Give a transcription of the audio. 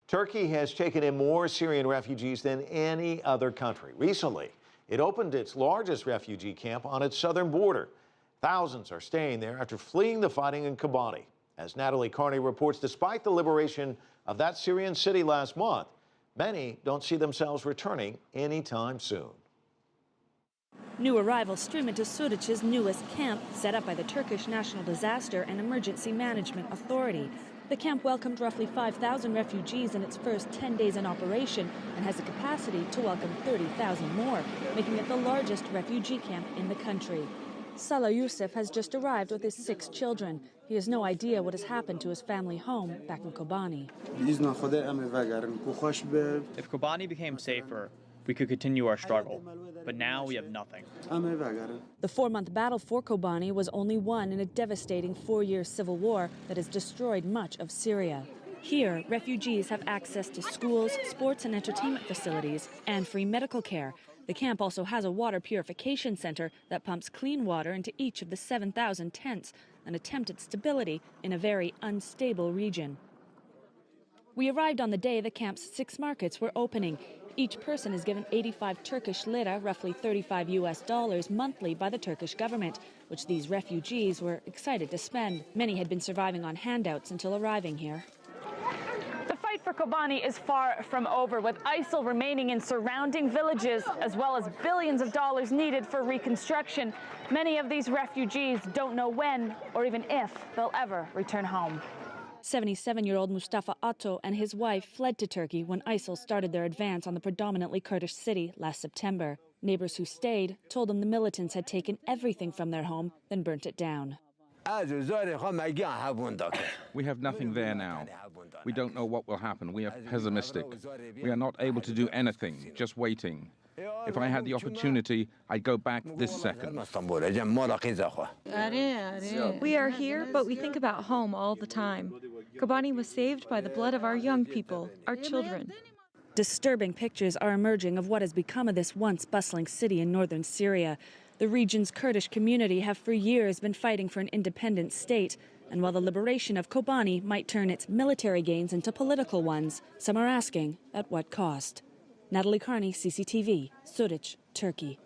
Turkey has taken in more Syrian refugees than any other country. Recently, it opened its largest refugee camp on its southern border. Thousands are staying there after fleeing the fighting in Kobane. As Natalie Carney reports, despite the liberation of that Syrian city last month, many don't see themselves returning anytime soon. New arrivals stream into Suruc's newest camp, set up by the Turkish National Disaster and Emergency Management Authority. The camp welcomed roughly 5,000 refugees in its first 10 days in operation and has the capacity to welcome 30,000 more, making it the largest refugee camp in the country. Salah Youssef has just arrived with his 6 children. He has no idea what has happened to his family home back in Kobane. If Kobane became safer, we could continue our struggle. But now we have nothing. The 4-month battle for Kobane was only won in a devastating 4-year civil war that has destroyed much of Syria. Here, refugees have access to schools, sports and entertainment facilities, and free medical care. The camp also has a water purification center that pumps clean water into each of the 7,000 tents, an attempt at stability in a very unstable region. We arrived on the day the camp's 6 markets were opening. Each person is given 85 Turkish lira, roughly $35 US, monthly by the Turkish government, which these refugees were excited to spend. Many had been surviving on handouts until arriving here. The fight for Kobane is far from over, with ISIL remaining in surrounding villages, as well as billions of dollars needed for reconstruction. Many of these refugees don't know when or even if they'll ever return home. 77-year-old Mustafa Atto and his wife fled to Turkey when ISIL started their advance on the predominantly Kurdish city last September. Neighbors who stayed told them the militants had taken everything from their home, then burnt it down. We have nothing there now. We don't know what will happen. We are pessimistic. We are not able to do anything, just waiting. If I had the opportunity, I'd go back this second. We are here, but we think about home all the time. Kobane was saved by the blood of our young people, our children. Disturbing pictures are emerging of what has become of this once bustling city in northern Syria. The region's Kurdish community have for years been fighting for an independent state. And while the liberation of Kobane might turn its military gains into political ones, some are asking at what cost. Natalie Carney, CCTV, Suruc, Turkey.